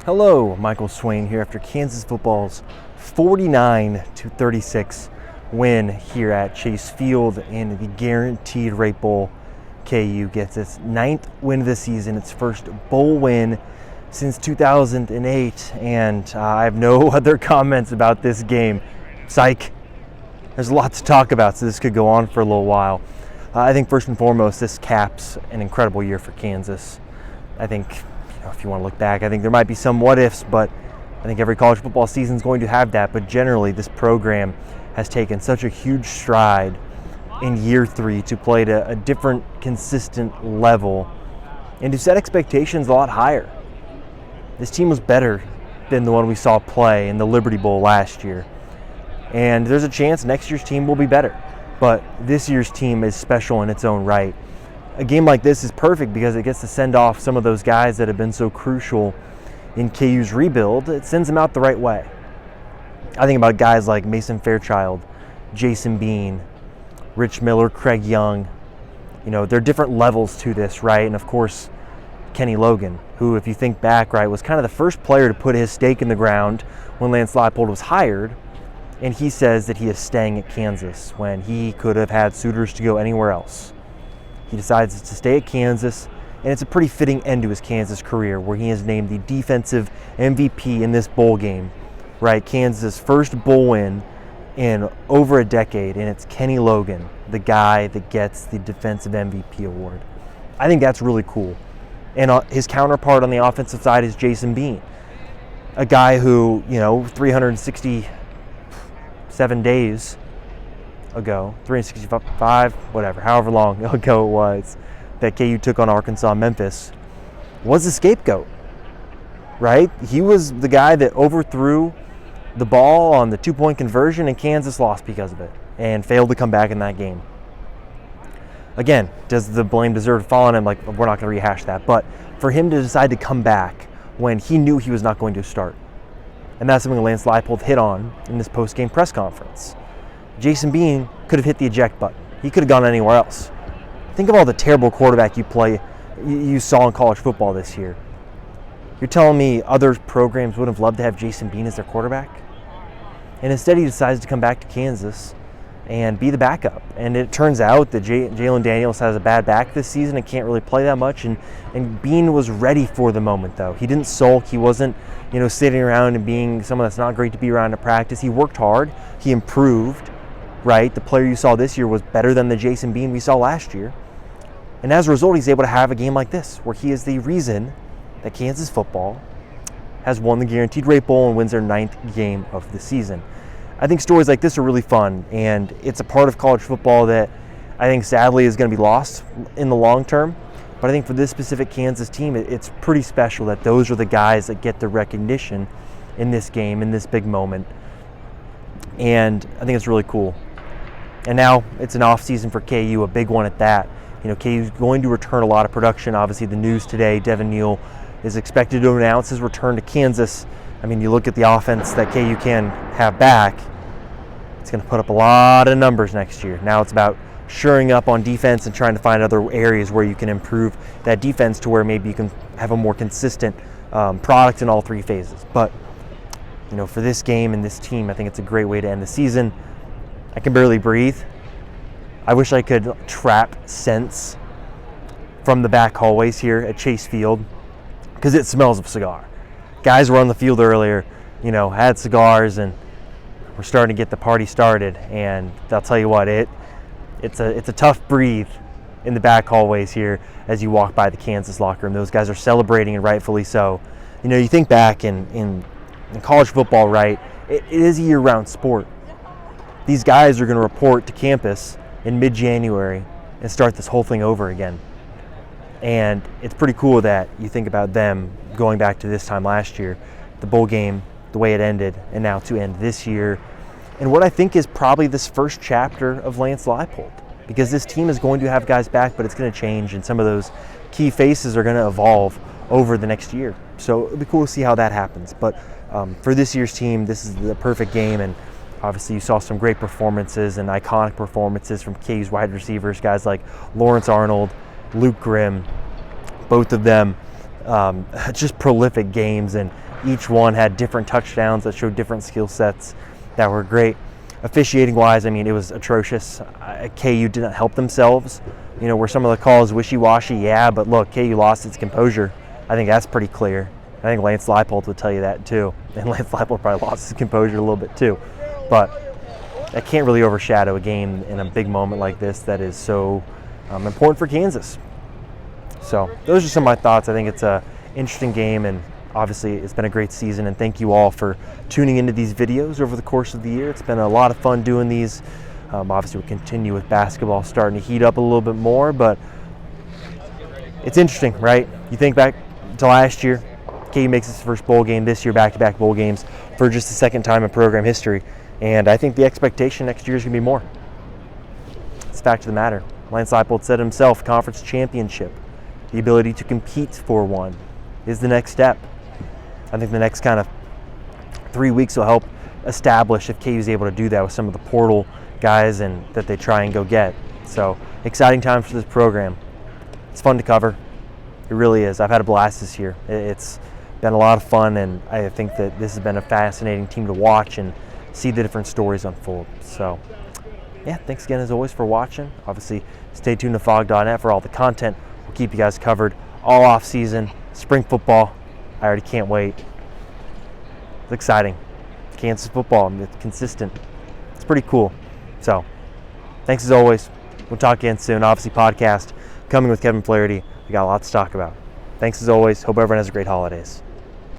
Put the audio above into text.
Hello, Michael Swain here after Kansas football's 49-36 win here at Chase Field in the Guaranteed Rate Bowl. KU gets its 9th win of the season, its first bowl win since 2008, and I have no other comments about this game. Psych. There's a lot to talk about, so this could go on for a little while. I think first and foremost, this caps an incredible year for Kansas. I think, if you want to look back, I think there might be some what ifs, but I think every college football season is going to have that. But generally, this program has taken such a huge stride in year 3 to play at a different, consistent level and to set expectations a lot higher. This team was better than the one we saw play in the Liberty Bowl last year. And there's a chance next year's team will be better. But this year's team is special in its own right. A game like this is perfect because it gets to send off some of those guys that have been so crucial in KU's rebuild. It sends them out the right way. I think about guys like Mason Fairchild, Jason Bean, Rich Miller, Craig Young. There are different levels to this, right? And of course, Kenny Logan, who, if you think back, right, was kind of the first player to put his stake in the ground when Lance Leipold was hired. And he says that he is staying at Kansas when he could have had suitors to go anywhere else. He decides to stay at Kansas, and it's a pretty fitting end to his Kansas career where he is named the defensive MVP in this bowl game, right? Kansas' first bowl win in over a decade, and it's Kenny Logan, the guy that gets the defensive MVP award. I think that's really cool. And his counterpart on the offensive side is Jason Bean, a guy who, 367 days ago, 365, whatever, however long ago it was, that KU took on Arkansas Memphis, was the scapegoat, right? He was the guy that overthrew the ball on the 2-point conversion, and Kansas lost because of it and failed to come back in that game. Again, does the blame deserve to fall on him? We're not going to rehash that. But for him to decide to come back when he knew he was not going to start, and that's something Lance Leipold hit on in this post-game press conference. Jason Bean could have hit the eject button. He could have gone anywhere else. Think of all the terrible quarterback you saw in college football this year. You're telling me other programs would have loved to have Jason Bean as their quarterback? And instead he decides to come back to Kansas and be the backup. And it turns out that Jalen Daniels has a bad back this season and can't really play that much. And Bean was ready for the moment, though. He didn't sulk. He wasn't, sitting around and being someone that's not great to be around at practice. He worked hard. He improved, right? The player you saw this year was better than the Jason Bean we saw last year. And as a result, he's able to have a game like this, where he is the reason that Kansas football has won the Guaranteed Rate Bowl and wins their 9th game of the season. I think stories like this are really fun, and it's a part of college football that I think sadly is going to be lost in the long term. But I think for this specific Kansas team, it's pretty special that those are the guys that get the recognition in this game, in this big moment. And I think it's really cool. And now it's an off season for KU, a big one at that. KU is going to return a lot of production. Obviously, the news today, Devin Neal is expected to announce his return to Kansas. You look at the offense that KU can have back, it's going to put up a lot of numbers next year. Now it's about shoring up on defense and trying to find other areas where you can improve that defense to where maybe you can have a more consistent product in all 3 phases. But, for this game and this team, I think it's a great way to end the season. I can barely breathe. I wish I could trap scents from the back hallways here at Chase Field because it smells of cigar. Guys were on the field earlier, had cigars, and we're starting to get the party started. And I'll tell you what, it's a tough breathe in the back hallways here as you walk by the Kansas locker room. Those guys are celebrating, and rightfully so. You think back in college football, right? It is a year-round sport. These guys are going to report to campus in mid-January and start this whole thing over again. And it's pretty cool that you think about them going back to this time last year, the bowl game, the way it ended, and now to end this year. And what I think is probably this first chapter of Lance Leipold, because this team is going to have guys back, but it's going to change, and some of those key faces are going to evolve over the next year. So it'll be cool to see how that happens. But for this year's team, this is the perfect game, and obviously you saw some great performances and iconic performances from KU's wide receivers, guys like Lawrence Arnold, Luke Grimm, both of them just prolific games, and Each one had different touchdowns that showed different skill sets that were great. Officiating wise, I mean, it was atrocious. KU did not help themselves. You know, were some of the calls wishy-washy? Yeah, but look, KU lost its composure. I think that's pretty clear. I think Lance Leipold would tell you that too. And Lance Leipold probably lost his composure a little bit too. But that can't really overshadow a game in a big moment like this that is so important for Kansas. So those are some of my thoughts. I think it's an interesting game, and obviously it's been a great season, and thank you all for tuning into these videos over the course of the year. It's been a lot of fun doing these. Obviously we'll continue with basketball starting to heat up a little bit more, but it's interesting, right? You think back to last year, KU makes its first bowl game. This year, back-to-back bowl games for just the second time in program history, and I think the expectation next year is going to be more. It's a fact of the matter. Lance Leipold said himself, conference championship, the ability to compete for one is the next step. I think the next kind of 3 weeks will help establish if KU is able to do that with some of the portal guys and that they try and go get. So exciting times for this program. It's fun to cover. It really is. I've had a blast this year. It's been a lot of fun, and I think that this has been a fascinating team to watch and see the different stories unfold. So yeah, thanks again as always for watching. Obviously, stay tuned to fog.net for all the content. We'll keep you guys covered all off season. Spring football, I already can't wait. It's exciting. Kansas football, it's consistent. It's pretty cool. So thanks as always. We'll talk again soon. Obviously, podcast coming with Kevin Flaherty. We got a lot to talk about. Thanks as always. Hope everyone has a great holidays.